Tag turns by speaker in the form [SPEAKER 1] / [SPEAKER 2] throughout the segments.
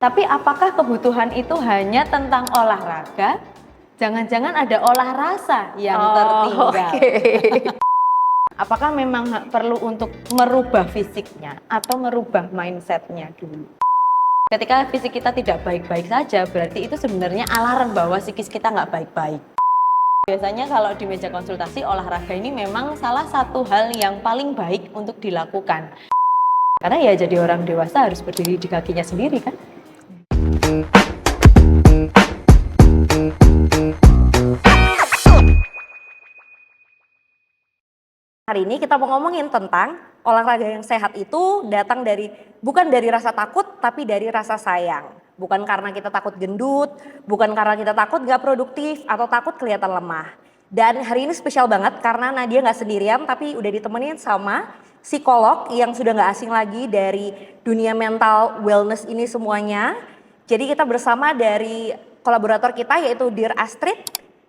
[SPEAKER 1] Tapi apakah kebutuhan itu hanya tentang olahraga? Jangan-jangan ada olah rasa yang tertinggal.
[SPEAKER 2] Okay.
[SPEAKER 1] Apakah memang perlu untuk merubah fisiknya atau merubah mindsetnya dulu? Ketika fisik kita tidak baik-baik saja, berarti itu sebenarnya alarm bahwa psikis kita nggak baik-baik. Biasanya kalau di meja konsultasi, olahraga ini memang salah satu hal yang paling baik untuk dilakukan. Karena ya jadi orang dewasa harus berdiri di kakinya sendiri kan?
[SPEAKER 2] Hari ini kita mau ngomongin tentang olahraga yang sehat itu datang bukan dari rasa takut tapi dari rasa sayang. Bukan karena kita takut gendut, bukan karena kita takut gak produktif atau takut kelihatan lemah. Dan hari ini spesial banget karena Nadia gak sendirian tapi udah ditemenin sama psikolog yang sudah gak asing lagi dari dunia mental wellness ini semuanya. Jadi kita bersama dari kolaborator kita yaitu Dear Astrid,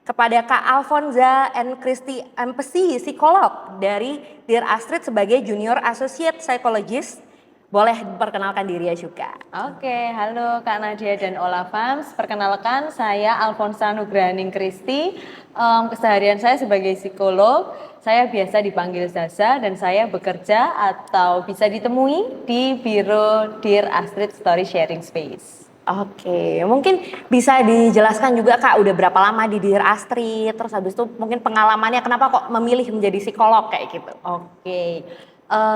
[SPEAKER 2] kepada Kak Alfonza and Christy Empesi, psikolog dari Dear Astrid sebagai Junior Associate Psychologist. Boleh diperkenalkan diri ya juga.
[SPEAKER 1] Oke, halo Kak Nadia dan Olafams. Perkenalkan, saya Alfonza Nugraning Christy. Keseharian saya sebagai psikolog, saya biasa dipanggil Zaza dan saya bekerja atau bisa ditemui di Biro Dear Astrid Story Sharing Space.
[SPEAKER 2] Oke, mungkin bisa dijelaskan juga Kak udah berapa lama di Dear Astrid, terus habis itu mungkin pengalamannya kenapa kok memilih menjadi psikolog kayak gitu.
[SPEAKER 1] Oke,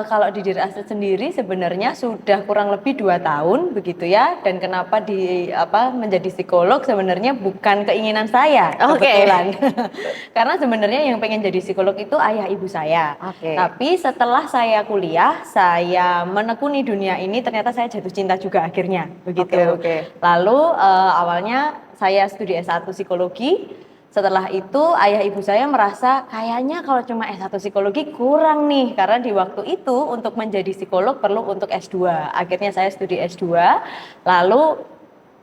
[SPEAKER 1] kalau di Dear Astrid sendiri sebenarnya sudah kurang lebih 2 tahun begitu ya. Dan kenapa menjadi psikolog sebenarnya bukan keinginan saya kebetulan. Karena sebenarnya yang pengen jadi psikolog itu ayah ibu saya. Tapi setelah saya kuliah, saya menekuni dunia ini ternyata saya jatuh cinta juga akhirnya begitu. Lalu awalnya saya studi S1 psikologi. Setelah itu ayah ibu saya merasa kayaknya kalau cuma S1 psikologi kurang nih. Karena di waktu itu untuk menjadi psikolog perlu untuk S2. Akhirnya saya studi S2. Lalu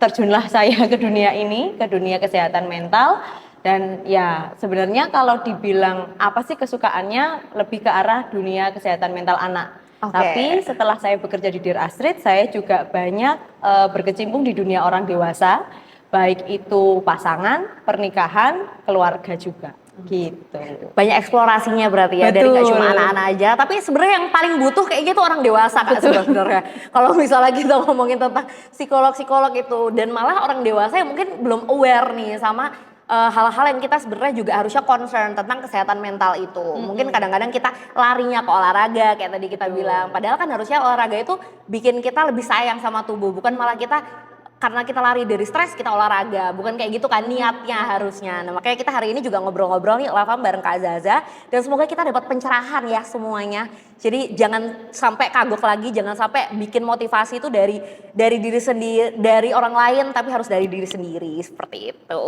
[SPEAKER 1] terjunlah saya ke dunia ini, ke dunia kesehatan mental. Dan ya sebenarnya kalau dibilang apa sih kesukaannya lebih ke arah dunia kesehatan mental anak. Tapi setelah saya bekerja di Dear Astrid, saya juga banyak berkecimpung di dunia orang dewasa. Baik itu pasangan, pernikahan, keluarga juga gitu.
[SPEAKER 2] Banyak eksplorasinya berarti ya. Betul. Dari gak cuma anak-anak aja, tapi sebenarnya yang paling butuh kayak gitu orang dewasa Kak sebenarnya. Kalau misalnya kita ngomongin tentang psikolog-psikolog itu dan malah orang dewasa yang mungkin belum aware nih sama hal-hal yang kita sebenarnya juga harusnya concern tentang kesehatan mental itu. Mungkin kadang-kadang kita larinya ke olahraga kayak tadi kita bilang. Padahal kan harusnya olahraga itu bikin kita lebih sayang sama tubuh, bukan malah kita karena kita lari dari stres kita olahraga, bukan kayak gitu kan niatnya harusnya. Nah makanya kita hari ini juga ngobrol-ngobrol nih Olafam bareng Kak Zaza dan semoga kita dapat pencerahan ya semuanya. Jadi jangan sampai kagok lagi, jangan sampai bikin motivasi itu dari diri sendiri, dari orang lain tapi harus dari diri sendiri seperti itu.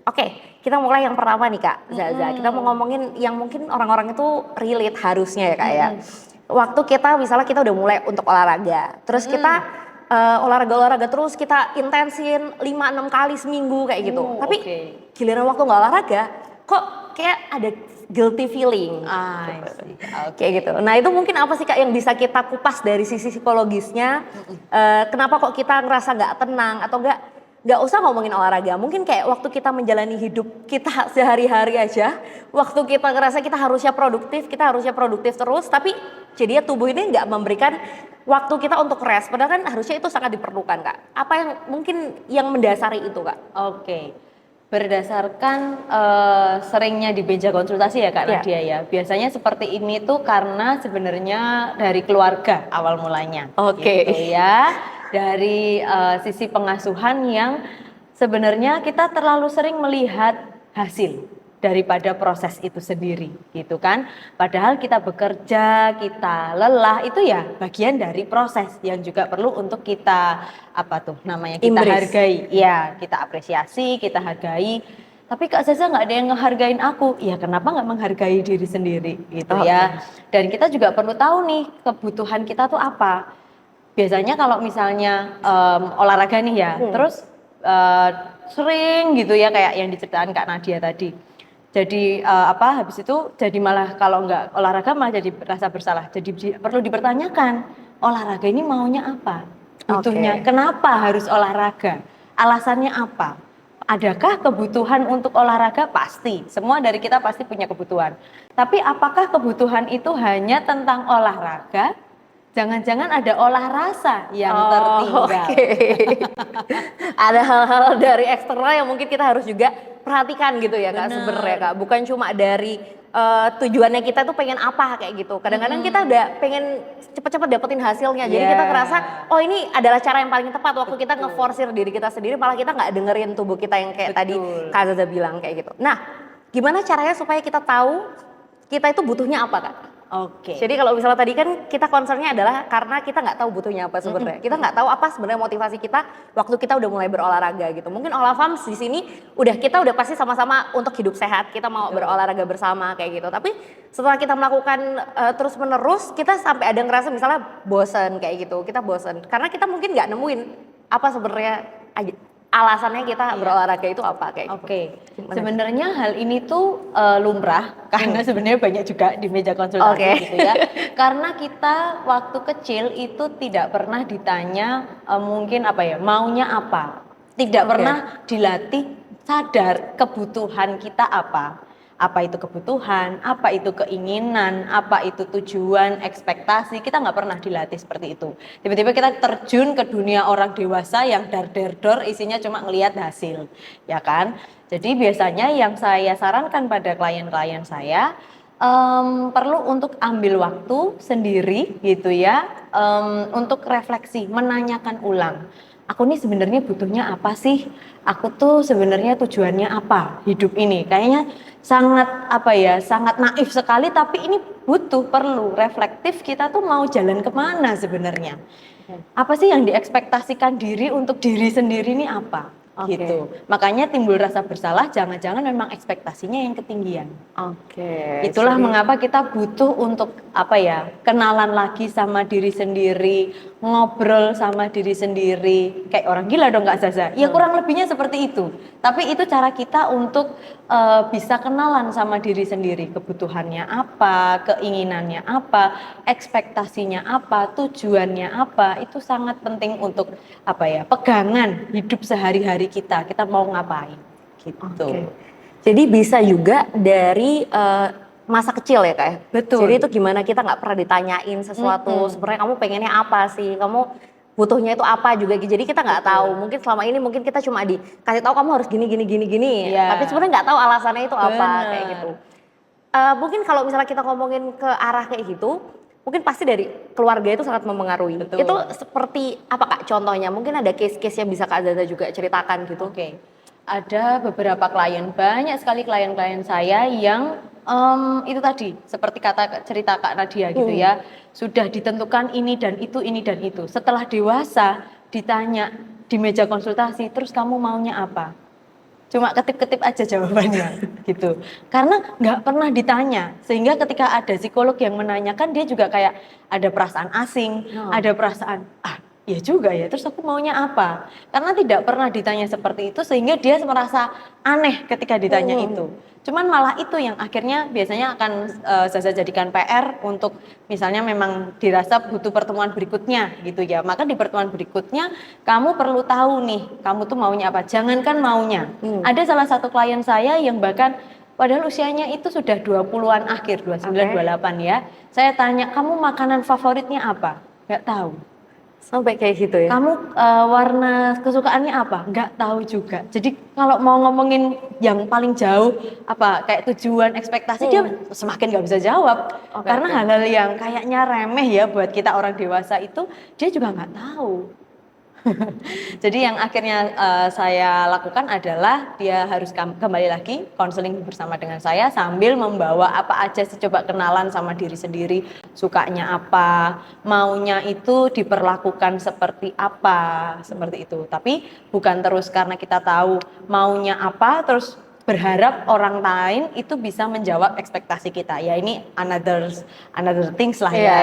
[SPEAKER 2] Oke, kita mulai yang pertama nih Kak Zaza. Kita mau ngomongin yang mungkin orang-orang itu relate harusnya ya Kak ya. Waktu kita misalnya kita udah mulai untuk olahraga, terus kita olahraga terus kita intensin 5-6 kali seminggu kayak gitu. Tapi giliran waktu nggak olahraga, kok kayak ada guilty feeling. Kayak gitu. Nah itu mungkin apa sih Kak yang bisa kita kupas dari sisi psikologisnya? Kenapa kok kita ngerasa nggak tenang atau nggak usah ngomongin olahraga, mungkin kayak waktu kita menjalani hidup kita sehari-hari aja, waktu kita ngerasa kita harusnya produktif terus, tapi jadinya tubuh ini nggak memberikan waktu kita untuk rest, padahal kan harusnya itu sangat diperlukan Kak. Apa yang mungkin yang mendasari itu Kak?
[SPEAKER 1] Berdasarkan seringnya di meja konsultasi ya Kak Nadia ya, biasanya seperti ini tuh karena sebenarnya dari keluarga awal mulanya. Gitu ya. Dari sisi pengasuhan yang sebenarnya kita terlalu sering melihat hasil daripada proses itu sendiri gitu kan. Padahal kita bekerja, kita lelah itu ya bagian dari proses yang juga perlu untuk kita kita hargai. Ya, kita apresiasi, kita hargai. Tapi Kak Zaza nggak ada yang ngehargain aku. Ya kenapa nggak menghargai diri sendiri gitu ya. Dan kita juga perlu tahu nih kebutuhan kita tuh apa. Biasanya kalau misalnya olahraga nih ya, terus sering gitu ya kayak yang diceritain Kak Nadia tadi. Jadi habis itu jadi malah kalau nggak olahraga malah jadi rasa bersalah. Jadi perlu dipertanyakan olahraga ini maunya apa? butuhnya. Kenapa harus olahraga? Alasannya apa? Adakah kebutuhan untuk olahraga? Pasti. Semua dari kita pasti punya kebutuhan. Tapi apakah kebutuhan itu hanya tentang olahraga? Jangan-jangan ada olah rasa yang tertinggal.
[SPEAKER 2] Ada hal-hal dari eksternal yang mungkin kita harus juga perhatikan gitu ya Kak sebenarnya Kak. Bukan cuma dari tujuannya kita tuh pengen apa kayak gitu. Kadang-kadang kita udah pengen cepet-cepet dapetin hasilnya. Jadi kita ngerasa oh ini adalah cara yang paling tepat waktu kita ngeforsir diri kita sendiri, malah kita nggak dengerin tubuh kita yang kayak tadi Kak Zaza bilang kayak gitu. Nah, gimana caranya supaya kita tahu kita itu butuhnya apa Kak? Jadi kalau misalnya tadi kan kita concernnya adalah karena kita nggak tahu butuhnya apa sebenarnya. Kita nggak tahu apa sebenarnya motivasi kita waktu kita udah mulai berolahraga gitu. Mungkin Olafams di sini kita udah pasti sama-sama untuk hidup sehat. Kita mau berolahraga bersama kayak gitu. Tapi setelah kita melakukan terus menerus, kita sampai ada ngerasa misalnya bosan kayak gitu. Kita bosan karena kita mungkin nggak nemuin apa sebenarnya alasannya kita berolahraga itu apa kayak gitu.
[SPEAKER 1] Sebenarnya hal ini tuh lumrah karena sebenarnya banyak juga di meja konsultasi gitu ya. Karena kita waktu kecil itu tidak pernah ditanya mungkin maunya apa. Tidak pernah dilatih sadar kebutuhan kita apa. Apa itu kebutuhan, apa itu keinginan, apa itu tujuan, ekspektasi, kita nggak pernah dilatih seperti itu. Tiba-tiba kita terjun ke dunia orang dewasa yang dar-der-dor isinya cuma ngelihat hasil, ya kan? Jadi biasanya yang saya sarankan pada klien-klien saya, perlu untuk ambil waktu sendiri gitu ya, untuk refleksi, menanyakan ulang. Aku nih sebenarnya butuhnya apa sih? Aku tuh sebenarnya tujuannya apa hidup ini? Kayaknya sangat naif sekali, tapi ini perlu reflektif. Kita tuh mau jalan kemana sebenarnya? Apa sih yang diekspektasikan diri untuk diri sendiri ini apa? Gitu. Makanya timbul rasa bersalah, jangan-jangan memang ekspektasinya yang ketinggian. Itulah mengapa kita butuh untuk kenalan lagi sama diri sendiri, ngobrol sama diri sendiri. Kayak orang gila dong Kak Zaza. Ya kurang lebihnya seperti itu. Tapi itu cara kita untuk bisa kenalan sama diri sendiri. Kebutuhannya apa, keinginannya apa, ekspektasinya apa, tujuannya apa. Itu sangat penting untuk pegangan hidup sehari-hari kita mau ngapain gitu.
[SPEAKER 2] Jadi bisa juga dari masa kecil ya Kak ya?
[SPEAKER 1] Betul.
[SPEAKER 2] Jadi itu gimana kita nggak pernah ditanyain sesuatu, sebenarnya kamu pengennya apa sih, kamu butuhnya itu apa juga, jadi kita nggak tahu. Mungkin selama ini kita cuma dikasih tahu kamu harus gini, tapi sebenarnya nggak tahu alasannya itu apa kayak gitu. Mungkin kalau misalnya kita ngomongin ke arah kayak gitu, mungkin pasti dari keluarga itu sangat mempengaruhi. Itu seperti apa Kak contohnya? Mungkin ada case-case yang bisa Kak Zaza juga ceritakan gitu.
[SPEAKER 1] Ada beberapa klien, banyak sekali klien-klien saya yang itu tadi seperti cerita Kak Nadia gitu ya, sudah ditentukan ini dan itu. Setelah dewasa ditanya di meja konsultasi, terus kamu maunya apa? Cuma ketip-ketip aja jawabannya gitu. Karena nggak pernah ditanya, sehingga ketika ada psikolog yang menanyakan, dia juga kayak ada perasaan asing, ada perasaan ya juga ya, terus aku maunya apa? Karena tidak pernah ditanya seperti itu, sehingga dia merasa aneh ketika ditanya itu. Cuman malah itu yang akhirnya biasanya akan Zaza jadikan PR untuk misalnya memang dirasa butuh pertemuan berikutnya gitu ya. Maka di pertemuan berikutnya kamu perlu tahu nih, kamu tuh maunya apa. Jangankan maunya. Ada salah satu klien saya yang bahkan padahal usianya itu sudah 20-an akhir, 29, 28 ya. Saya tanya, kamu makanan favoritnya apa? Nggak tahu.
[SPEAKER 2] Sampai kayak gitu ya?
[SPEAKER 1] Kamu warna kesukaannya apa? Nggak tahu juga. Jadi kalau mau ngomongin yang paling jauh kayak tujuan, ekspektasi, dia semakin nggak bisa jawab. Karena hal-hal yang kayaknya remeh ya buat kita orang dewasa itu, dia juga nggak tahu. Jadi yang akhirnya saya lakukan adalah dia harus kembali lagi konseling bersama dengan saya sambil membawa apa aja sih, coba kenalan sama diri sendiri, sukanya apa, maunya itu diperlakukan seperti apa, seperti itu. Tapi bukan terus karena kita tahu maunya apa terus berharap orang lain itu bisa menjawab ekspektasi kita. Ya ini another things lah ya.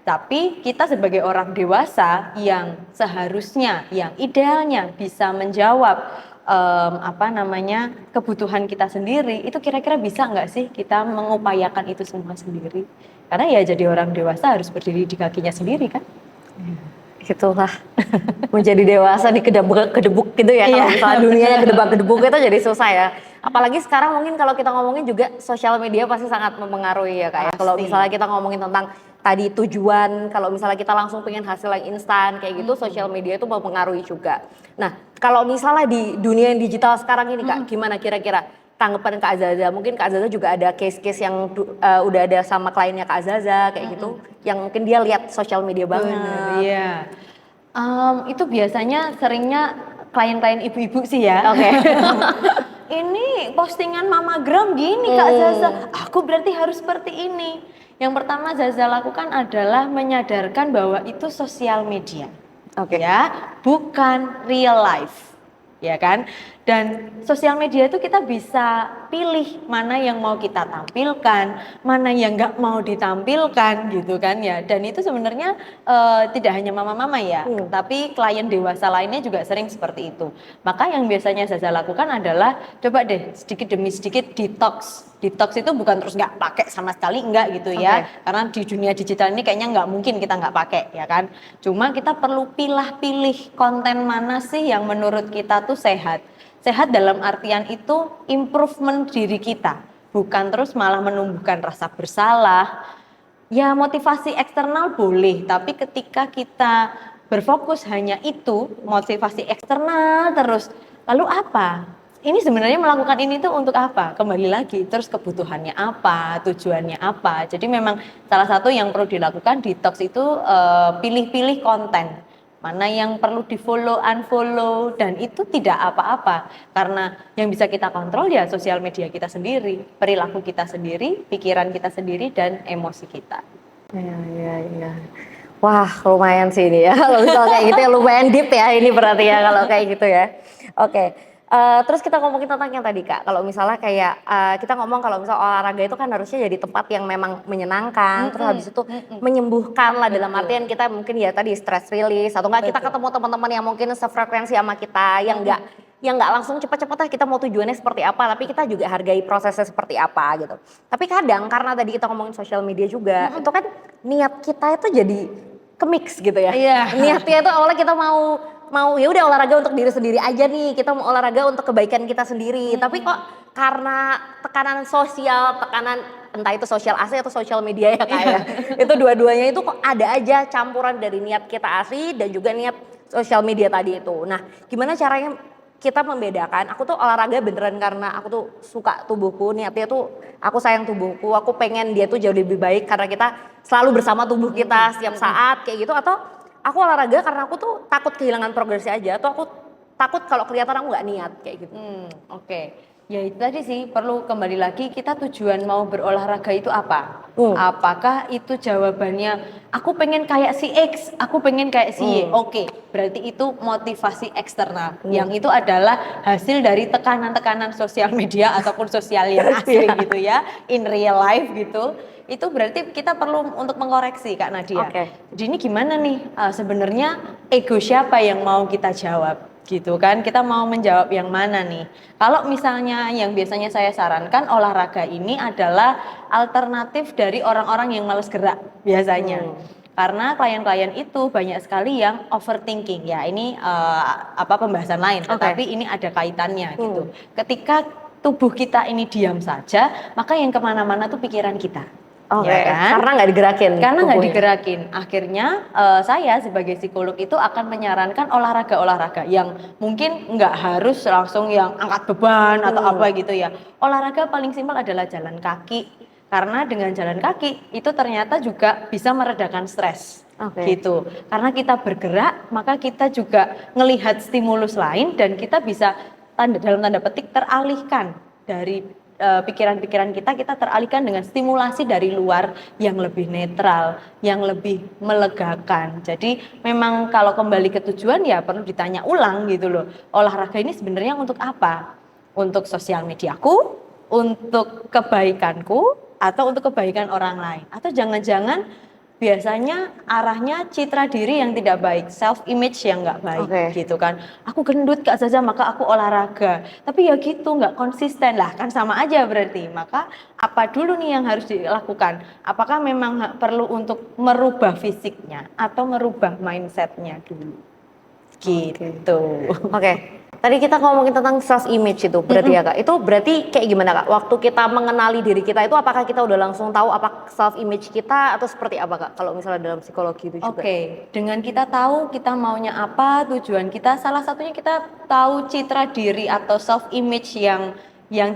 [SPEAKER 1] Tapi kita sebagai orang dewasa yang seharusnya, yang idealnya bisa menjawab kebutuhan kita sendiri, itu kira-kira bisa nggak sih kita mengupayakan itu semua sendiri? Karena ya jadi orang dewasa harus berdiri di kakinya sendiri kan.
[SPEAKER 2] Itulah menjadi dewasa di kedebuk gitu ya. Kalau misalnya dunianya kedebak-kedebuk itu jadi susah ya. Apalagi sekarang mungkin kalau kita ngomongin juga sosial media pasti sangat mempengaruhi ya Kak ya. Kalau misalnya kita ngomongin tentang tadi tujuan, kalau misalnya kita langsung pengen hasil yang instan kayak gitu, sosial media itu mempengaruhi juga. Nah, kalau misalnya di dunia yang digital sekarang ini Kak, gimana kira-kira tanggapan Kak Azaza? Mungkin Kak Azaza juga ada case-case yang udah ada sama kliennya Kak Azaza kayak gitu, yang mungkin dia lihat sosial media banget.
[SPEAKER 1] Iya. Itu biasanya seringnya klien-klien ibu-ibu sih ya.
[SPEAKER 2] Oke.
[SPEAKER 1] Ini postingan mamagram gini Kak Zaza, aku berarti harus seperti ini. Yang pertama Zaza lakukan adalah menyadarkan bahwa itu sosial media.
[SPEAKER 2] Oke.
[SPEAKER 1] Ya, bukan real life. Ya kan? Dan sosial media itu kita bisa pilih mana yang mau kita tampilkan, mana yang nggak mau ditampilkan gitu kan ya. Dan itu sebenarnya tidak hanya mama-mama ya, tapi klien dewasa lainnya juga sering seperti itu. Maka yang biasanya Zaza lakukan adalah coba deh sedikit demi sedikit detox. Detox itu bukan terus nggak pakai sama sekali, enggak gitu ya. Karena di dunia digital ini kayaknya nggak mungkin kita nggak pakai ya kan. Cuma kita perlu pilih-pilih konten mana sih yang menurut kita tuh sehat. Sehat dalam artian itu improvement diri kita, bukan terus malah menumbuhkan rasa bersalah. Ya motivasi eksternal boleh, tapi ketika kita berfokus hanya itu, motivasi eksternal terus, lalu apa? Ini sebenarnya melakukan ini tuh untuk apa? Kembali lagi, terus kebutuhannya apa, tujuannya apa. Jadi memang salah satu yang perlu dilakukan detox itu pilih-pilih konten. Mana yang perlu di follow, unfollow, dan itu tidak apa-apa. Karena yang bisa kita kontrol ya sosial media kita sendiri, perilaku kita sendiri, pikiran kita sendiri, dan emosi kita.
[SPEAKER 2] Iya. Wah lumayan sih ini ya, kalau misalnya kayak gitu ya lumayan deep ya ini berarti ya kalau kayak gitu ya. Oke. Terus kita ngomongin tentang yang tadi Kak, kalau misalnya kayak kita ngomong kalau misalnya olahraga itu kan harusnya jadi tempat yang memang menyenangkan, terus habis itu menyembuhkan lah dalam artian kita mungkin ya tadi stress release atau enggak kita ketemu teman-teman yang mungkin sefrekuensi sama kita yang nggak langsung cepat-cepat kita mau tujuannya seperti apa, tapi kita juga hargai prosesnya seperti apa gitu. Tapi kadang karena tadi kita ngomongin sosial media juga, itu kan niat kita itu jadi kemix gitu ya. Niatnya itu awalnya kita mau ya udah olahraga untuk diri sendiri aja nih, kita mau olahraga untuk kebaikan kita sendiri, tapi kok karena tekanan sosial, tekanan entah itu sosial asli atau sosial media ya Kak ya, itu dua-duanya itu kok ada aja campuran dari niat kita asli dan juga niat sosial media tadi itu. Nah gimana caranya kita membedakan, aku tuh olahraga beneran karena aku tuh suka tubuhku, niatnya tuh aku sayang tubuhku, aku pengen dia tuh jauh lebih baik karena kita selalu bersama tubuh kita setiap saat kayak gitu, atau aku olahraga karena aku tuh takut kehilangan progresnya aja, atau aku takut kalau kelihatan aku nggak niat kayak gitu.
[SPEAKER 1] Oke. Ya itu tadi sih, perlu kembali lagi kita tujuan mau berolahraga itu apa? Apakah itu jawabannya aku pengen kayak si X, aku pengen kayak si Y. Oke, berarti itu motivasi eksternal. Yang itu adalah hasil dari tekanan-tekanan sosial media ataupun sosial yang asli gitu ya, in real life gitu. Itu berarti kita perlu untuk mengkoreksi Kak Nadia. Jadi ini gimana nih sebenarnya ego siapa yang mau kita jawab? Gitu kan, kita mau menjawab yang mana nih? Kalau misalnya yang biasanya saya sarankan olahraga ini adalah alternatif dari orang-orang yang malas gerak biasanya. Karena klien-klien itu banyak sekali yang overthinking ya. Ini pembahasan lain, tetapi ini ada kaitannya gitu. Ketika tubuh kita ini diam saja, maka yang kemana-mana tuh pikiran kita. Ya kan?
[SPEAKER 2] Karena nggak digerakin.
[SPEAKER 1] Karena nggak digerakin. Akhirnya saya sebagai psikolog itu akan menyarankan olahraga-olahraga yang mungkin nggak harus langsung yang angkat beban atau apa gitu ya. Olahraga paling simpel adalah jalan kaki. Karena dengan jalan kaki itu ternyata juga bisa meredakan stres. Gitu. Karena kita bergerak, maka kita juga ngelihat stimulus lain dan kita bisa dalam tanda petik teralihkan dari pikiran-pikiran kita teralihkan dengan stimulasi dari luar yang lebih netral, yang lebih melegakan. Jadi memang kalau kembali ke tujuan ya perlu ditanya ulang gitu loh. Olahraga ini sebenarnya untuk apa? Untuk sosial mediaku, untuk kebaikanku, atau untuk kebaikan orang lain? Atau jangan-jangan biasanya arahnya citra diri yang tidak baik, self image yang nggak baik gitu kan. Aku gendut Kak Zaza maka aku olahraga. Tapi ya gitu nggak konsisten lah kan sama aja berarti. Maka apa dulu nih yang harus dilakukan? Apakah memang perlu untuk merubah fisiknya atau merubah mindsetnya dulu? Gitu.
[SPEAKER 2] Oke. Tadi kita ngomongin tentang self image itu berarti ya Kak. Itu berarti kayak gimana Kak? Waktu kita mengenali diri kita itu apakah kita udah langsung tahu apa self image kita atau seperti apa Kak? Kalau misalnya dalam psikologi itu juga.
[SPEAKER 1] Oke, dengan kita tahu kita maunya apa, tujuan kita, salah satunya kita tahu citra diri atau self image yang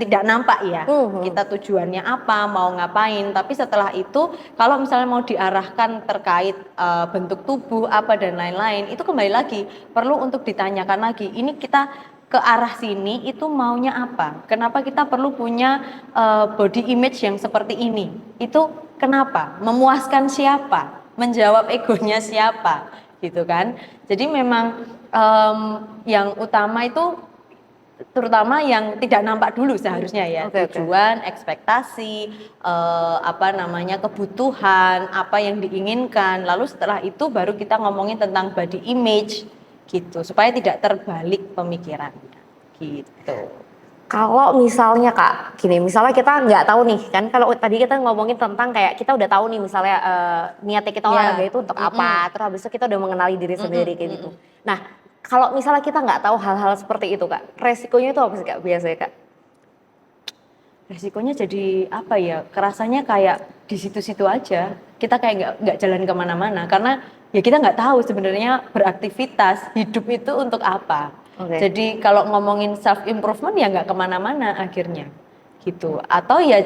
[SPEAKER 1] tidak nampak ya. Kita tujuannya apa, mau ngapain. Tapi setelah itu kalau misalnya mau diarahkan terkait bentuk tubuh apa dan lain-lain, itu kembali lagi perlu untuk ditanyakan lagi. Ini kita ke arah sini itu maunya apa? Kenapa kita perlu punya body image yang seperti ini? Itu kenapa? Memuaskan siapa? Menjawab egonya siapa? Gitu kan. Jadi memang yang utama itu terutama yang tidak nampak dulu seharusnya ya, tujuan, ekspektasi, kebutuhan, apa yang diinginkan. Lalu setelah itu baru kita ngomongin tentang body image gitu, supaya tidak terbalik pemikirannya gitu.
[SPEAKER 2] Kalau misalnya Kak, gini, misalnya kita nggak tahu nih kan, kalau tadi kita ngomongin tentang kayak kita udah tahu nih misalnya niatnya kita olahraga itu untuk apa, terus habis itu kita udah mengenali diri sendiri kayak gitu. Nah, kalau misalnya kita nggak tahu hal-hal seperti itu Kak, resikonya itu apa sih Kak biasanya Kak?
[SPEAKER 1] Resikonya jadi apa ya, kerasanya kayak di situ-situ aja, kita kayak nggak jalan kemana-mana, karena ya kita nggak tahu sebenarnya beraktivitas, hidup itu untuk apa. Jadi kalau ngomongin self improvement ya nggak kemana-mana akhirnya gitu, atau ya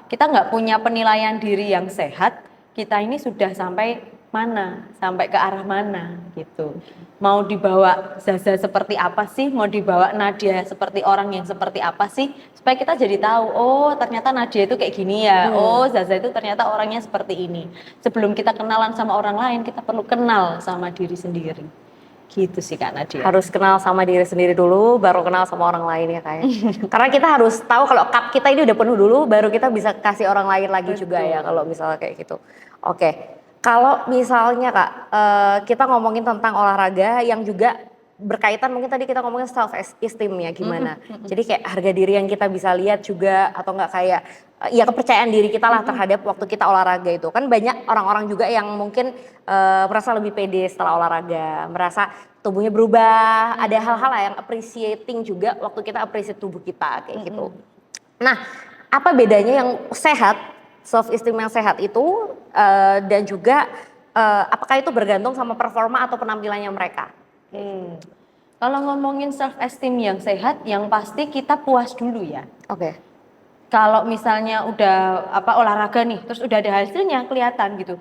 [SPEAKER 1] kita nggak punya penilaian diri yang sehat, kita ini sudah sampai mana, sampai ke arah mana gitu. Mau dibawa Zaza seperti apa sih, mau dibawa Nadia seperti orang yang seperti apa sih, supaya kita jadi tahu, oh ternyata Nadia itu kayak gini ya, oh Zaza itu ternyata orangnya seperti ini. Sebelum kita kenalan sama orang lain, kita perlu kenal sama diri sendiri. Gitu sih Kak Nadia.
[SPEAKER 2] Harus kenal sama diri sendiri dulu, baru kenal sama orang lain ya Kak ya. Karena kita harus tahu kalau cup kita ini udah penuh dulu, baru kita bisa kasih orang lain lagi juga ya kalau misalnya kayak gitu. Oke. Kalau misalnya Kak, kita ngomongin tentang olahraga yang juga berkaitan, mungkin tadi kita ngomongin self esteem ya gimana. Jadi kayak harga diri yang kita bisa lihat juga, atau enggak kayak ya kepercayaan diri kita lah terhadap waktu kita olahraga itu. Kan banyak orang-orang juga yang mungkin merasa lebih pede setelah olahraga, merasa tubuhnya berubah, ada hal-hal yang appreciating juga waktu kita appreciate tubuh kita kayak gitu. Nah, apa bedanya yang sehat, self esteem yang sehat itu dan juga apakah itu bergantung sama performa atau penampilannya mereka?
[SPEAKER 1] Kalau ngomongin self esteem yang sehat, yang pasti kita puas dulu ya. Kalau misalnya udah olahraga nih, terus udah ada hasilnya kelihatan gitu.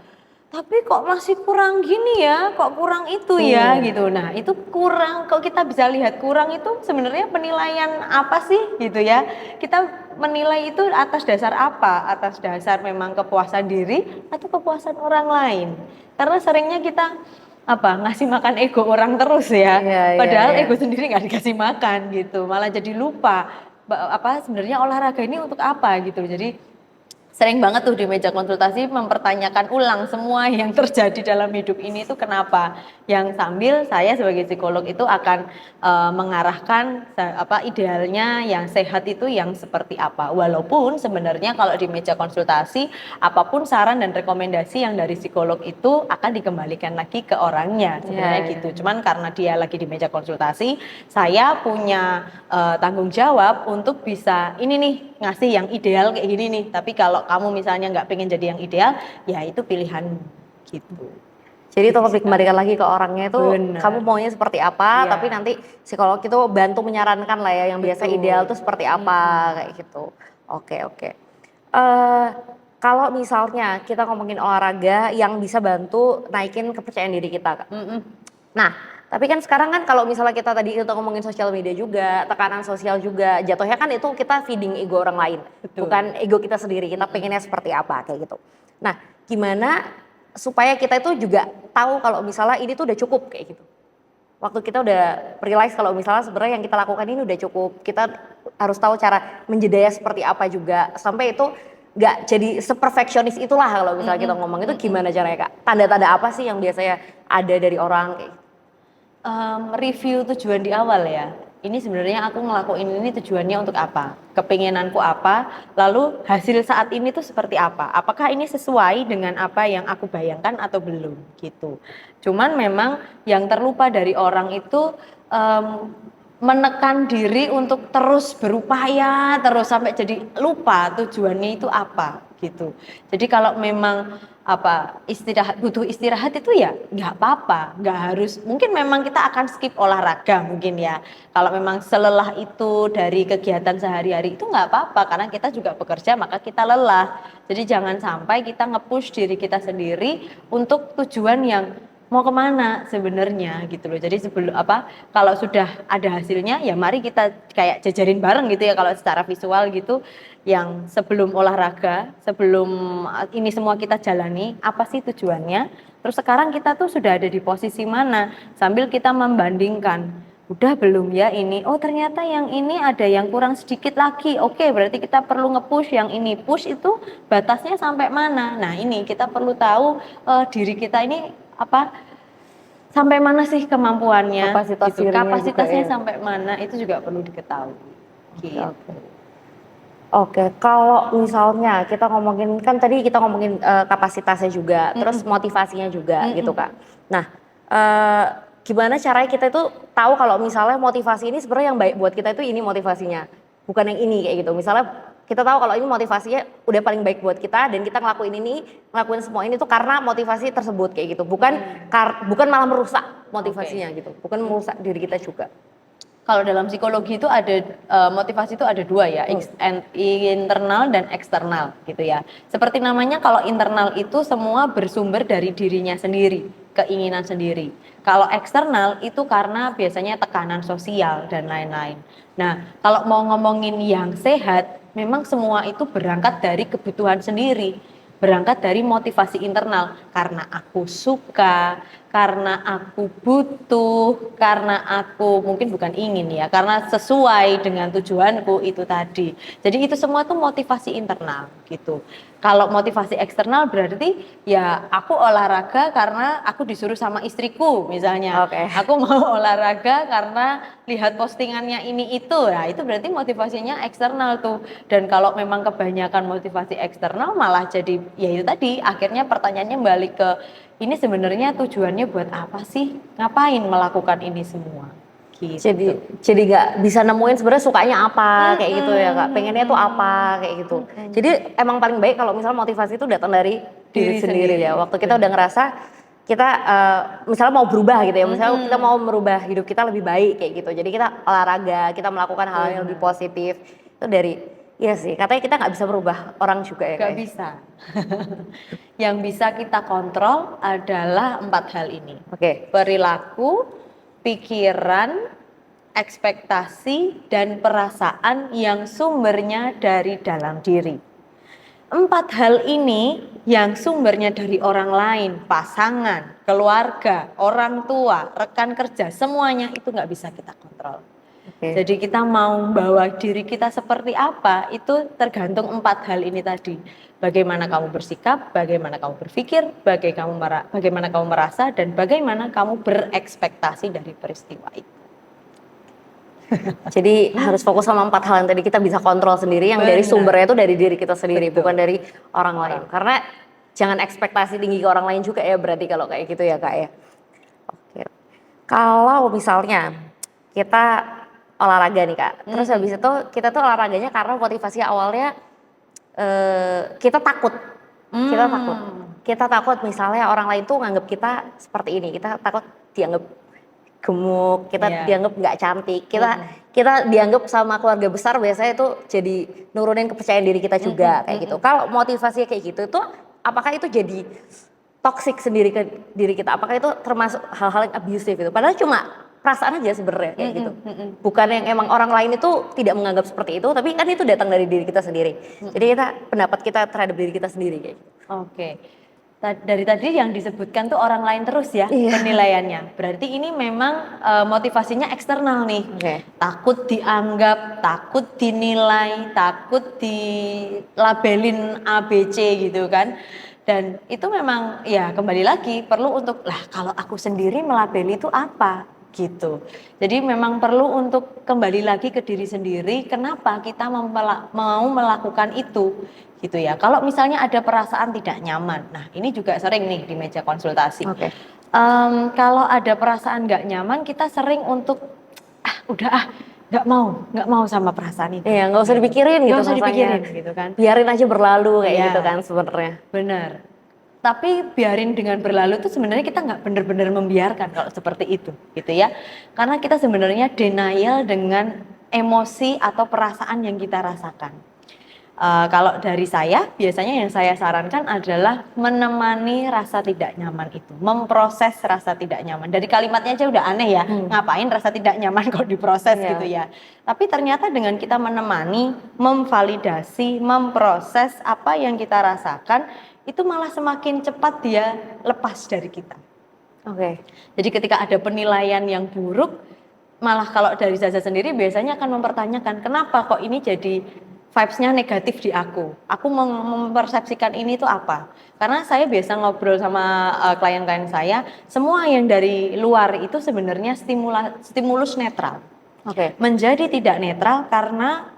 [SPEAKER 1] Tapi kok masih kurang gini ya, kok kurang itu ya gitu. Nah itu kurang, kok kita bisa lihat kurang itu sebenarnya penilaian apa sih gitu ya. Kita menilai itu atas dasar apa? Atas dasar memang kepuasan diri atau kepuasan orang lain. Karena seringnya kita ngasih makan ego orang terus ya. Padahal ego sendiri nggak dikasih makan gitu. Malah jadi lupa sebenarnya olahraga ini untuk apa gitu. Jadi sering banget tuh di meja konsultasi mempertanyakan ulang semua yang terjadi dalam hidup ini itu kenapa. Yang sambil saya sebagai psikolog itu akan mengarahkan idealnya yang sehat itu yang seperti apa. Walaupun sebenarnya kalau di meja konsultasi apapun saran dan rekomendasi yang dari psikolog itu akan dikembalikan lagi ke orangnya sebenarnya gitu. Cuman karena dia lagi di meja konsultasi, saya punya tanggung jawab untuk bisa ini nih ngasih yang ideal kayak gini nih. Tapi kalau kamu misalnya nggak pengen jadi yang ideal, ya itu pilihanmu gitu.
[SPEAKER 2] Jadi tolong dikembalikan lagi ke orangnya itu kamu maunya seperti apa, tapi nanti psikolog itu bantu menyarankan lah ya yang biasa ideal itu seperti apa kayak gitu. Oke. Kalau misalnya kita ngomongin olahraga yang bisa bantu naikin kepercayaan diri kita Kak. Nah, tapi kan sekarang kan kalau misalnya kita tadi kita ngomongin sosial media juga, tekanan sosial juga, jatuhnya kan itu kita feeding ego orang lain. Bukan ego kita sendiri, kita pengennya seperti apa kayak gitu. Nah, gimana supaya kita itu juga tahu kalau misalnya ini tuh udah cukup kayak gitu. Waktu kita udah realize kalau misalnya sebenarnya yang kita lakukan ini udah cukup, kita harus tahu cara menjedaya seperti apa juga. Sampai itu nggak jadi seperfeksionis itulah kalau misalnya kita ngomong itu gimana caranya Kak? Tanda-tanda apa sih yang biasanya ada dari orang kayak gitu?
[SPEAKER 1] Review tujuan di awal ya. Ini sebenarnya aku ngelakuin ini tujuannya untuk apa? Kepinginanku apa? Lalu hasil saat ini tuh seperti apa? Apakah ini sesuai dengan apa yang aku bayangkan atau belum gitu. Cuman memang yang terlupa dari orang itu menekan diri untuk terus berupaya terus sampai jadi lupa tujuannya itu apa gitu. Jadi kalau memang butuh istirahat itu ya nggak apa-apa, nggak harus, mungkin memang kita akan skip olahraga mungkin ya. Kalau memang selelah itu dari kegiatan sehari-hari itu nggak apa-apa karena kita juga bekerja maka kita lelah. Jadi jangan sampai kita nge-push diri kita sendiri untuk tujuan yang mau kemana sebenarnya gitu loh. Jadi kalau sudah ada hasilnya ya mari kita kayak jajarin bareng gitu ya kalau secara visual gitu, yang sebelum olahraga, sebelum ini semua kita jalani, apa sih tujuannya? Terus sekarang kita tuh sudah ada di posisi mana? Sambil kita membandingkan, udah belum ya ini? Oh ternyata yang ini ada yang kurang sedikit lagi. Oke, berarti kita perlu nge-push yang ini. Push itu batasnya sampai mana? Nah ini kita perlu tahu diri kita ini sampai mana sih kemampuannya, kapasitasnya
[SPEAKER 2] ya.
[SPEAKER 1] sampai mana itu juga perlu diketahui. Gitu.
[SPEAKER 2] Oke, kalau misalnya kita ngomongin kan tadi kita ngomongin kapasitasnya juga, terus motivasinya juga gitu Kak. Nah, gimana caranya kita itu tahu kalau misalnya motivasi ini sebenarnya yang baik buat kita itu ini motivasinya, bukan yang ini kayak gitu. Misalnya kita tahu kalau ini motivasinya udah paling baik buat kita dan kita ngelakuin semua ini tuh karena motivasi tersebut kayak gitu, bukan malah merusak motivasinya gitu, bukan merusak diri kita juga.
[SPEAKER 1] Kalau dalam psikologi itu ada motivasi itu ada dua ya, internal dan eksternal gitu ya. Seperti namanya kalau internal itu semua bersumber dari dirinya sendiri, keinginan sendiri. Kalau eksternal itu karena biasanya tekanan sosial dan lain-lain. Nah, kalau mau ngomongin yang sehat, memang semua itu berangkat dari kebutuhan sendiri. Berangkat dari motivasi internal, karena aku suka, karena aku butuh, karena aku mungkin bukan ingin ya, karena sesuai dengan tujuanku itu tadi. Jadi itu semua tuh motivasi internal gitu. Kalau motivasi eksternal berarti ya aku olahraga karena aku disuruh sama istriku misalnya. Aku mau olahraga karena lihat postingannya ini itu. Nah, itu berarti motivasinya eksternal tuh. Dan kalau memang kebanyakan motivasi eksternal malah jadi ya itu tadi, akhirnya pertanyaannya balik ke ini sebenarnya tujuannya buat apa sih? Ngapain melakukan ini semua? Gitu.
[SPEAKER 2] Jadi nggak bisa nemuin sebenarnya sukanya apa kayak gitu ya Kak, pengennya tuh apa kayak gitu. Jadi emang paling baik kalau misalnya motivasi itu datang dari diri sendiri ya. Waktu kita udah ngerasa kita misalnya mau berubah gitu ya, misalnya kita mau merubah hidup kita lebih baik kayak gitu. Jadi kita olahraga, kita melakukan hal yang lebih positif itu dari, iya sih, katanya kita nggak bisa merubah orang juga ya.
[SPEAKER 1] Nggak bisa. Yang bisa kita kontrol adalah 4 hal ini. Perilaku, pikiran, ekspektasi, dan perasaan yang sumbernya dari dalam diri. 4 hal ini yang sumbernya dari orang lain, pasangan, keluarga, orang tua, rekan kerja, semuanya itu nggak bisa kita kontrol. Jadi kita mau bawa diri kita seperti apa, itu tergantung 4 hal ini tadi. Bagaimana kamu bersikap, bagaimana kamu berpikir, bagaimana kamu merasa, dan bagaimana kamu berekspektasi dari peristiwa itu.
[SPEAKER 2] Jadi harus fokus sama 4 hal yang tadi kita bisa kontrol sendiri, yang dari sumbernya itu dari diri kita sendiri. Betul. Bukan dari orang lain. Karena jangan ekspektasi tinggi ke orang lain juga ya, berarti kalau kayak gitu ya Kak ya. Oke. Kalau misalnya kita olahraga nih Kak, terus habis itu kita tuh olahraganya karena motivasi awalnya kita takut. Kita takut misalnya orang lain tuh nganggap kita seperti ini, kita takut dianggap gemuk, kita dianggap nggak cantik, kita dianggap sama keluarga besar biasanya itu jadi nurunin kepercayaan diri kita juga kayak gitu. Kalau motivasinya kayak gitu itu apakah itu jadi toxic sendiri ke diri kita? Apakah itu termasuk hal-hal yang abusive itu? Padahal cuma perasaan aja sebenarnya kayak gitu. Bukan yang emang orang lain itu tidak menganggap seperti itu, tapi kan itu datang dari diri kita sendiri. Jadi pendapat kita terhadap diri kita sendiri kayak gitu.
[SPEAKER 1] Oke. Dari tadi yang disebutkan tuh orang lain terus ya penilaiannya. Berarti ini memang motivasinya eksternal nih. Takut dianggap, takut dinilai, takut dilabelin ABC gitu kan. Dan itu memang ya kembali lagi perlu untuk lah kalau aku sendiri melabeli itu apa gitu. Jadi memang perlu untuk kembali lagi ke diri sendiri. Kenapa kita mau melakukan itu? Gitu ya. Kalau misalnya ada perasaan tidak nyaman, nah ini juga sering nih di meja konsultasi. Kalau ada perasaan nggak nyaman, kita sering untuk nggak mau sama perasaan itu.
[SPEAKER 2] Iya, nggak usah dipikirin gitu.
[SPEAKER 1] Nggak usah dipikirin gitu kan.
[SPEAKER 2] Biarin aja berlalu kayak gitu kan sebenarnya.
[SPEAKER 1] Bener. Tapi biarin dengan berlalu itu sebenarnya kita nggak benar-benar membiarkan kalau seperti itu, gitu ya. Karena kita sebenarnya denial dengan emosi atau perasaan yang kita rasakan. Kalau dari saya, biasanya yang saya sarankan adalah menemani rasa tidak nyaman itu, memproses rasa tidak nyaman. Dari kalimatnya aja udah aneh ya, ngapain rasa tidak nyaman kok diproses gitu ya. Tapi ternyata dengan kita menemani, memvalidasi, memproses apa yang kita rasakan, itu malah semakin cepat dia lepas dari kita. Jadi ketika ada penilaian yang buruk, malah kalau dari Zaza sendiri biasanya akan mempertanyakan, kenapa kok ini jadi vibes-nya negatif di aku mempersepsikan ini tuh apa? Karena saya biasa ngobrol sama klien-klien saya, semua yang dari luar itu sebenarnya stimulus netral. Menjadi tidak netral karena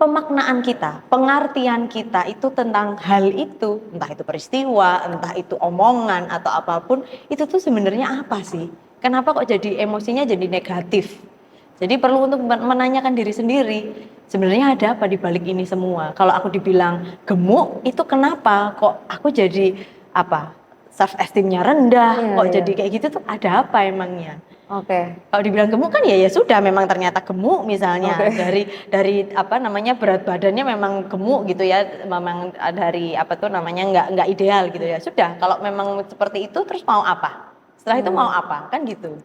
[SPEAKER 1] pemaknaan kita, pengertian kita itu tentang hal itu, entah itu peristiwa, entah itu omongan atau apapun, itu tuh sebenarnya apa sih? Kenapa kok jadi emosinya jadi negatif? Jadi perlu untuk menanyakan diri sendiri, sebenarnya ada apa di balik ini semua? Kalau aku dibilang gemuk, itu kenapa? Kok aku jadi self esteemnya rendah? Kok jadi kayak gitu tuh ada apa emangnya? Kalau dibilang gemuk kan ya sudah, memang ternyata gemuk misalnya dari berat badannya memang gemuk gitu ya, memang dari nggak ideal gitu ya. Sudah, kalau memang seperti itu terus mau apa? Setelah itu mau apa? Kan gitu.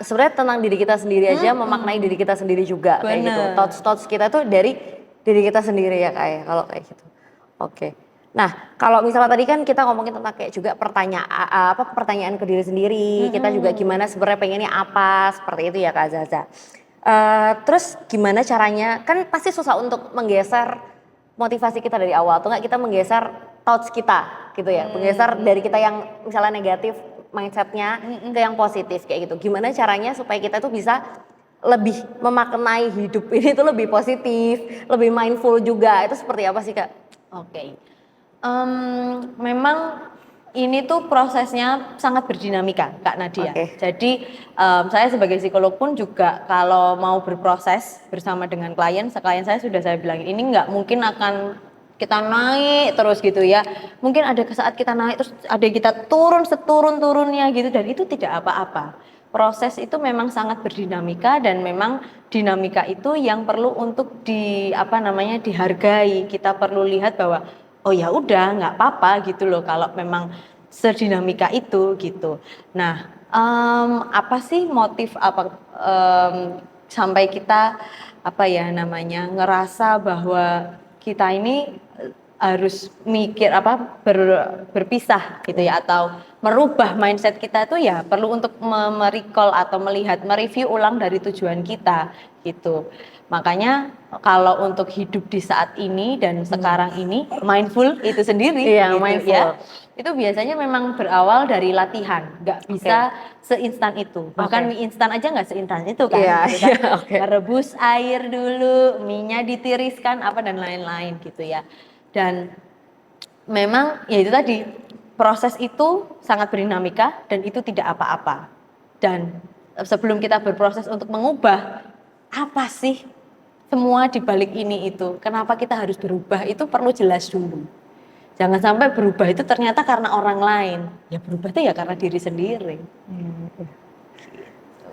[SPEAKER 2] Sebenarnya tentang diri kita sendiri aja, memaknai diri kita sendiri juga. Kayak gitu. Thoughts kita tuh dari diri kita sendiri ya kayak kalau kayak gitu. Nah, kalau misalnya tadi kan kita ngomongin tentang kayak juga pertanyaan ke diri sendiri, kita juga gimana sebenarnya pengennya apa, seperti itu ya Kak Zaza. Terus gimana caranya, kan pasti susah untuk menggeser motivasi kita dari awal, atau enggak kita menggeser thoughts kita gitu ya, menggeser dari kita yang misalnya negatif mindsetnya ke yang positif kayak gitu. Gimana caranya supaya kita tuh bisa lebih memaknai hidup ini tuh lebih positif, lebih mindful juga, itu seperti apa sih Kak?
[SPEAKER 1] Memang ini tuh prosesnya sangat berdinamika Kak Nadia. Jadi saya sebagai psikolog pun juga kalau mau berproses bersama dengan klien saya sudah saya bilang ini nggak mungkin akan kita naik terus gitu ya. Mungkin ada saat kita naik terus ada kita turun seturun-turunnya gitu, dan itu tidak apa-apa. Proses itu memang sangat berdinamika, dan memang dinamika itu yang perlu untuk dihargai. Kita perlu lihat bahwa oh ya udah nggak apa-apa gitu loh kalau memang sedinamika itu gitu. Nah, apa sih motif sampai kita ngerasa bahwa kita ini harus mikir berpisah gitu ya, atau merubah mindset kita itu ya perlu untuk merecall atau mereview ulang dari tujuan kita gitu. Makanya kalau untuk hidup di saat ini dan sekarang ini mindful itu sendiri gitu mindful. Ya. Itu biasanya memang berawal dari latihan, nggak bisa seinstan itu. Bahkan mie instan aja nggak seinstan itu kan. Rebus air dulu, mie-nya ditiriskan dan lain-lain gitu ya. Dan memang ya itu tadi, proses itu sangat berdinamika dan itu tidak apa-apa. Dan sebelum kita berproses untuk mengubah apa sih semua di balik ini itu, kenapa kita harus berubah, itu perlu jelas dulu. Jangan sampai berubah itu ternyata karena orang lain. Ya berubah itu ya karena diri sendiri.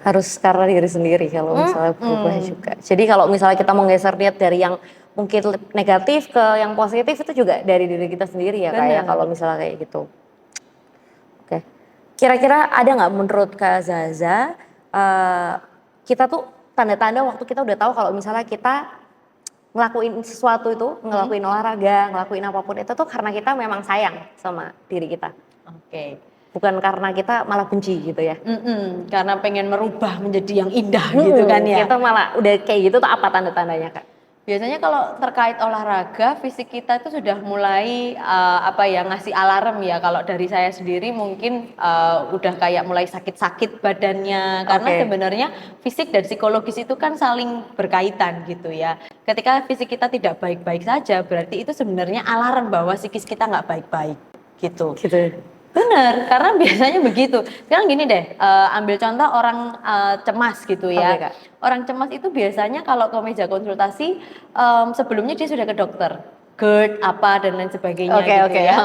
[SPEAKER 2] Harus karena diri sendiri kalau misalnya berubah juga. Jadi kalau misalnya kita menggeser niat dari yang mungkin negatif ke yang positif, itu juga dari diri kita sendiri ya kayak kalau misalnya kayak gitu. Kira-kira ada nggak menurut Kak Zaza kita tuh tanda-tanda waktu kita udah tahu kalau misalnya kita ngelakuin sesuatu itu, ngelakuin olahraga, ngelakuin apapun itu tuh karena kita memang sayang sama diri kita.
[SPEAKER 1] Oke.
[SPEAKER 2] Bukan karena kita malah benci gitu ya.
[SPEAKER 1] Karena pengen merubah menjadi yang indah gitu kan ya.
[SPEAKER 2] Kita malah udah kayak gitu tuh apa tanda-tandanya Kak?
[SPEAKER 1] Biasanya kalau terkait olahraga, fisik kita itu sudah mulai ngasih alarm ya. Kalau dari saya sendiri mungkin udah kayak mulai sakit-sakit badannya. Karena sebenarnya fisik dan psikologis itu kan saling berkaitan gitu ya. Ketika fisik kita tidak baik-baik saja, berarti itu sebenarnya alarm bahwa psikis kita nggak baik-baik gitu. Bener, karena biasanya begitu. Sekarang gini deh, ambil contoh orang cemas gitu ya. Orang cemas itu biasanya kalau ke meja konsultasi, sebelumnya dia sudah ke dokter, GERD apa dan lain sebagainya gitu ya.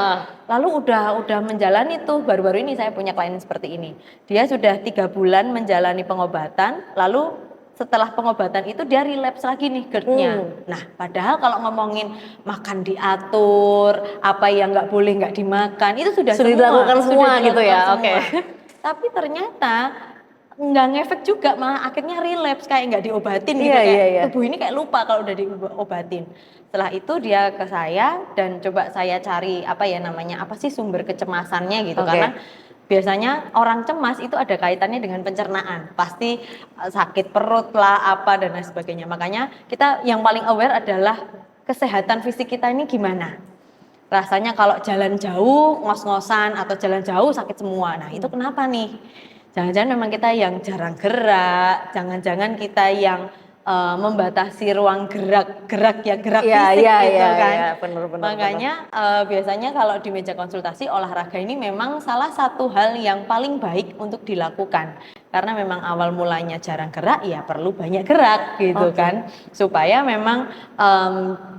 [SPEAKER 1] Lalu udah menjalani tuh, baru-baru ini saya punya klien seperti ini. Dia sudah 3 bulan menjalani pengobatan, lalu setelah pengobatan itu dia relapse lagi nih GERD-nya. Nah, padahal kalau ngomongin makan diatur, apa yang nggak boleh nggak dimakan, itu sudah
[SPEAKER 2] dilakukan semua gitu ya.
[SPEAKER 1] Tapi ternyata nggak ngefek juga, malah akhirnya relapse kayak nggak diobatin gitu, tubuh ini kayak lupa kalau udah diobatin. Setelah itu dia ke saya dan coba saya cari apa sih sumber kecemasannya gitu, karena biasanya orang cemas itu ada kaitannya dengan pencernaan, pasti sakit perut lah apa dan lain sebagainya. Makanya kita yang paling aware adalah kesehatan fisik kita ini gimana. Rasanya kalau jalan jauh ngos-ngosan atau jalan jauh sakit semua. Nah itu kenapa nih? Jangan-jangan memang kita yang jarang gerak, jangan-jangan kita yang membatasi ruang gerak fisik gitu kan.
[SPEAKER 2] Bener.
[SPEAKER 1] Makanya biasanya kalau di meja konsultasi olahraga ini memang salah satu hal yang paling baik untuk dilakukan. Karena memang awal mulanya jarang gerak, ya perlu banyak gerak gitu kan. Supaya memang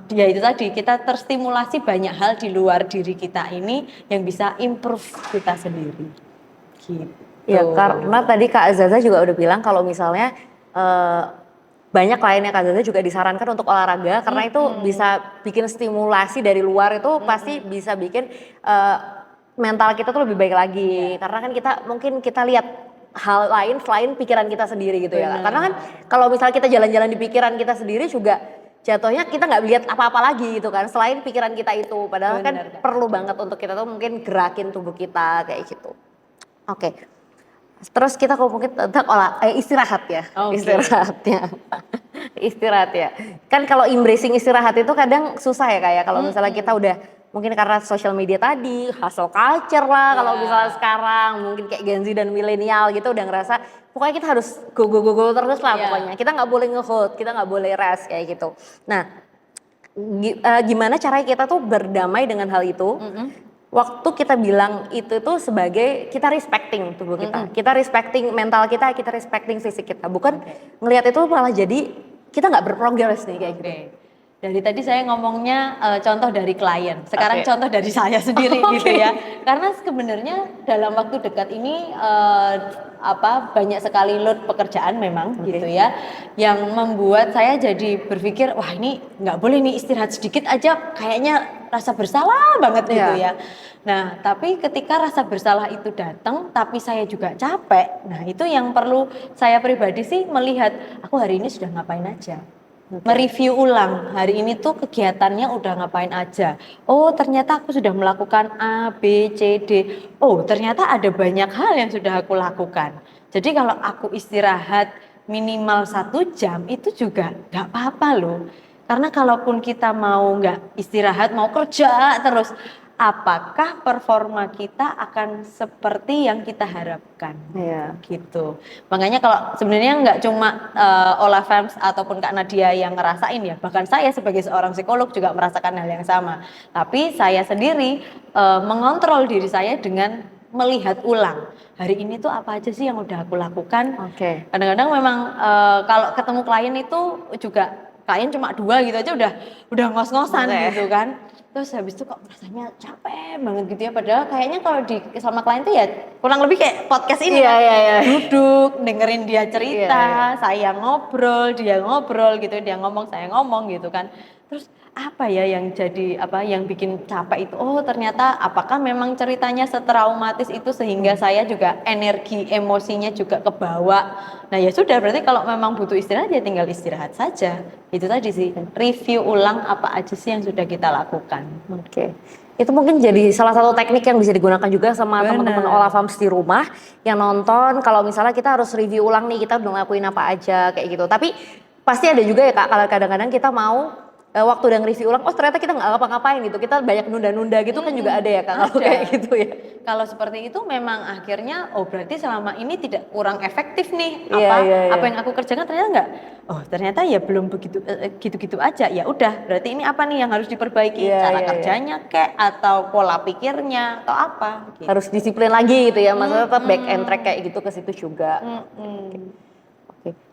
[SPEAKER 1] ya itu tadi, kita terstimulasi banyak hal di luar diri kita ini yang bisa improve kita sendiri. Gitu.
[SPEAKER 2] Ya karena tadi Kak Azaza juga udah bilang kalau misalnya banyak kliennya Kak Zaza juga disarankan untuk olahraga karena itu bisa bikin stimulasi dari luar, itu pasti bisa bikin mental kita tuh lebih baik lagi. Karena kan kita lihat hal lain selain pikiran kita sendiri gitu ya. Karena kan kalau misalnya kita jalan-jalan di pikiran kita sendiri juga jatuhnya kita nggak lihat apa-apa lagi gitu kan selain pikiran kita itu. Padahal kan perlu banget untuk kita tuh mungkin gerakin tubuh kita kayak gitu. Terus kita ngomongin tentang istirahat ya. Istirahat ya. Kan kalau embracing istirahat itu kadang susah ya kayak kalau misalnya kita udah mungkin karena social media tadi, hustle culture lah kalau misalnya sekarang mungkin kayak Gen Z dan milenial gitu udah ngerasa pokoknya kita harus go terus lah pokoknya. Kita nggak boleh nge-hold, kita nggak boleh rest kayak gitu. Nah, gimana caranya kita tuh berdamai dengan hal itu? Waktu kita bilang itu tuh sebagai kita respecting tubuh kita, kita respecting mental kita respecting fisik kita, bukan ngelihat itu malah jadi kita nggak berprogres nih kayak gitu.
[SPEAKER 1] Dari tadi saya ngomongnya contoh dari klien, sekarang contoh dari saya sendiri gitu ya. Karena sebenarnya dalam waktu dekat ini banyak sekali load pekerjaan memang gitu ya, yang membuat saya jadi berpikir wah ini nggak boleh nih istirahat sedikit aja, kayaknya rasa bersalah banget gitu ya. Nah tapi ketika rasa bersalah itu datang, tapi saya juga capek, nah itu yang perlu saya pribadi sih melihat aku hari ini sudah ngapain aja. Mereview ulang hari ini tuh kegiatannya udah ngapain aja. Oh ternyata aku sudah melakukan A, B, C, D. Oh ternyata ada banyak hal yang sudah aku lakukan. Jadi kalau aku istirahat minimal 1 jam itu juga gak apa-apa loh. Karena kalaupun kita mau gak istirahat, mau kerja terus, apakah performa kita akan seperti yang kita harapkan? Gitu. Makanya kalau sebenarnya nggak cuma Ola Fams ataupun Kak Nadia yang ngerasain ya, bahkan saya sebagai seorang psikolog juga merasakan hal yang sama. Tapi saya sendiri mengontrol diri saya dengan melihat ulang. Hari ini tuh apa aja sih yang udah aku lakukan? Kadang-kadang memang kalau ketemu klien itu juga klien cuma 2 gitu aja udah ngos-ngosan gitu kan. Terus habis itu kok rasanya capek banget gitu ya, padahal kayaknya kalau sama klien tuh ya kurang lebih kayak podcast ini duduk dengerin dia cerita, saya ngobrol, dia ngobrol gitu, dia ngomong saya ngomong gitu kan. Terus apa ya yang jadi yang bikin capek itu? Oh, ternyata apakah memang ceritanya setraumatis itu sehingga saya juga energi emosinya juga kebawa. Nah, ya sudah, berarti kalau memang butuh istirahat ya tinggal istirahat saja. Itu tadi sih, review ulang apa aja sih yang sudah kita lakukan.
[SPEAKER 2] Oke. Itu mungkin jadi salah satu teknik yang bisa digunakan juga sama teman-teman Olafams di rumah yang nonton. Kalau misalnya kita harus review ulang nih, kita udah ngelakuin apa aja kayak gitu. Tapi pasti ada juga ya Kak, kalau kadang-kadang kita mau waktu udah nge-review ulang, oh ternyata kita nggak ngapa-ngapain gitu. Kita banyak nunda-nunda gitu kan juga ada ya Kak, kalau kayak gitu ya.
[SPEAKER 1] Kalau seperti itu memang akhirnya berarti selama ini tidak kurang efektif nih.
[SPEAKER 2] Iya.
[SPEAKER 1] Apa yang aku kerjakan ternyata enggak. Oh, ternyata ya belum begitu gitu-gitu aja. Ya udah, berarti ini apa nih yang harus diperbaiki? Cara kerjanya kek atau pola pikirnya atau apa gitu.
[SPEAKER 2] Harus disiplin lagi gitu ya. Maksudnya tetap back and track kayak gitu ke situ juga.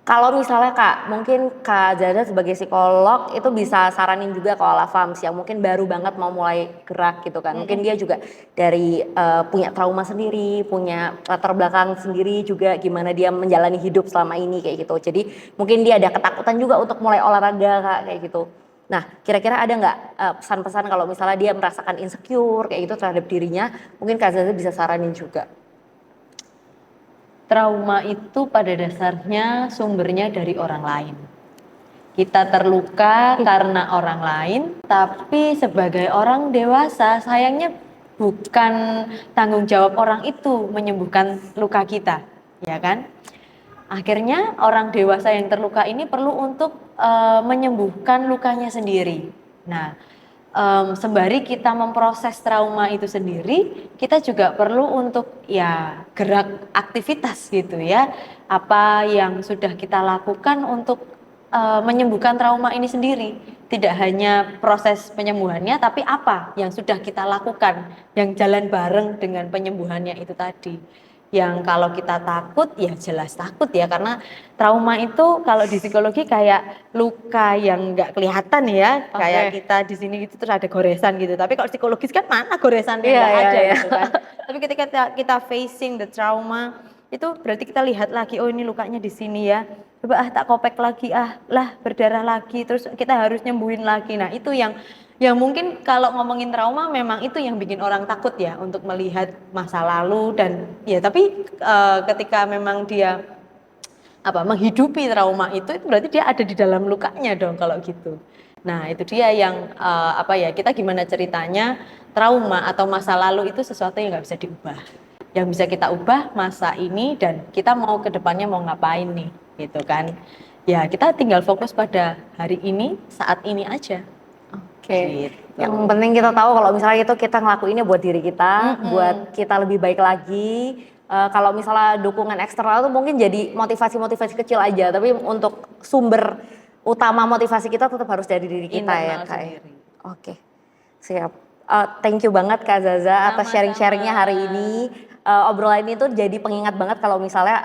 [SPEAKER 2] Kalau misalnya Kak, mungkin Kak Zaza sebagai psikolog itu bisa saranin juga ke Olafams yang mungkin baru banget mau mulai gerak gitu kan. Mungkin dia juga dari punya trauma sendiri, punya latar belakang sendiri juga gimana dia menjalani hidup selama ini kayak gitu. Jadi mungkin dia ada ketakutan juga untuk mulai olahraga Kak kayak gitu. Nah kira-kira ada nggak pesan-pesan kalau misalnya dia merasakan insecure kayak gitu terhadap dirinya, mungkin Kak Zaza bisa saranin juga.
[SPEAKER 1] Trauma itu pada dasarnya sumbernya dari orang lain. Kita terluka karena orang lain, tapi sebagai orang dewasa sayangnya bukan tanggung jawab orang itu menyembuhkan luka kita, ya kan? Akhirnya orang dewasa yang terluka ini perlu untuk menyembuhkan lukanya sendiri. Nah, sembari kita memproses trauma itu sendiri, kita juga perlu untuk ya gerak aktivitas gitu ya. Apa yang sudah kita lakukan untuk menyembuhkan trauma ini sendiri. Tidak hanya proses penyembuhannya, tapi apa yang sudah kita lakukan, yang jalan bareng dengan penyembuhannya itu tadi. Yang kalau kita takut, ya jelas takut ya, karena trauma itu kalau di psikologi kayak luka yang nggak kelihatan ya, kayak kita di sini gitu terus ada goresan gitu. Tapi kalau psikologis kan mana goresannya nggak ada gitu kan. Tapi ketika kita facing the trauma, itu berarti kita lihat lagi, oh ini lukanya di sini ya. Coba tak kopek lagi, lah berdarah lagi, terus kita harus nyembuhin lagi. Nah itu yang mungkin kalau ngomongin trauma memang itu yang bikin orang takut ya untuk melihat masa lalu dan ya tapi ketika memang dia menghidupi trauma itu berarti dia ada di dalam lukanya dong kalau gitu. Nah itu dia yang kita gimana ceritanya trauma atau masa lalu itu sesuatu yang nggak bisa diubah. Yang bisa kita ubah masa ini dan kita mau ke depannya mau ngapain nih gitu kan. Ya kita tinggal fokus pada hari ini, saat ini aja.
[SPEAKER 2] Oke. Gitu. Yang penting kita tahu kalau misalnya itu kita ngelakuinnya buat diri kita, buat kita lebih baik lagi. Kalau misalnya dukungan eksternal itu mungkin jadi motivasi-motivasi kecil aja, tapi untuk sumber utama motivasi kita tetap harus dari diri kita ya Kak. Oke. Siap. Thank you banget Kak Zaza atas sharing-sharingnya hari ini. Obrolan ini tuh jadi pengingat banget kalau misalnya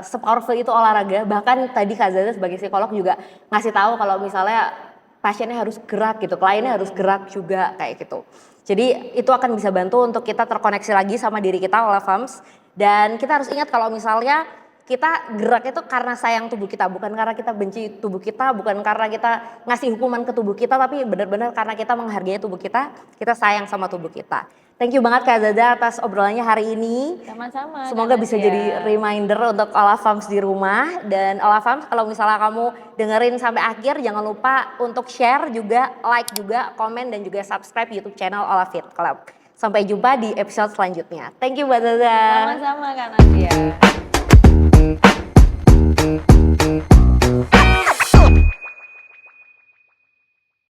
[SPEAKER 2] sepowerful itu olahraga. Bahkan tadi Kak Zaza sebagai psikolog juga ngasih tahu kalau misalnya pasiennya harus gerak gitu, kliennya harus gerak juga kayak gitu. Jadi itu akan bisa bantu untuk kita terkoneksi lagi sama diri kita Olafams. Dan kita harus ingat kalau misalnya kita gerak itu karena sayang tubuh kita, bukan karena kita benci tubuh kita, bukan karena kita ngasih hukuman ke tubuh kita, tapi benar-benar karena kita menghargai tubuh kita sayang sama tubuh kita. Thank you banget Kak Zaza atas obrolannya hari ini.
[SPEAKER 1] Sama-sama.
[SPEAKER 2] Semoga bisa jadi reminder untuk Olafams di rumah. Dan Olafams kalau misalnya kamu dengerin sampai akhir jangan lupa untuk share juga, like juga, komen dan juga subscribe YouTube channel Olafit Club. Sampai jumpa di episode selanjutnya. Thank you Mbak Zaza.
[SPEAKER 1] Sama-sama Kak Nadia.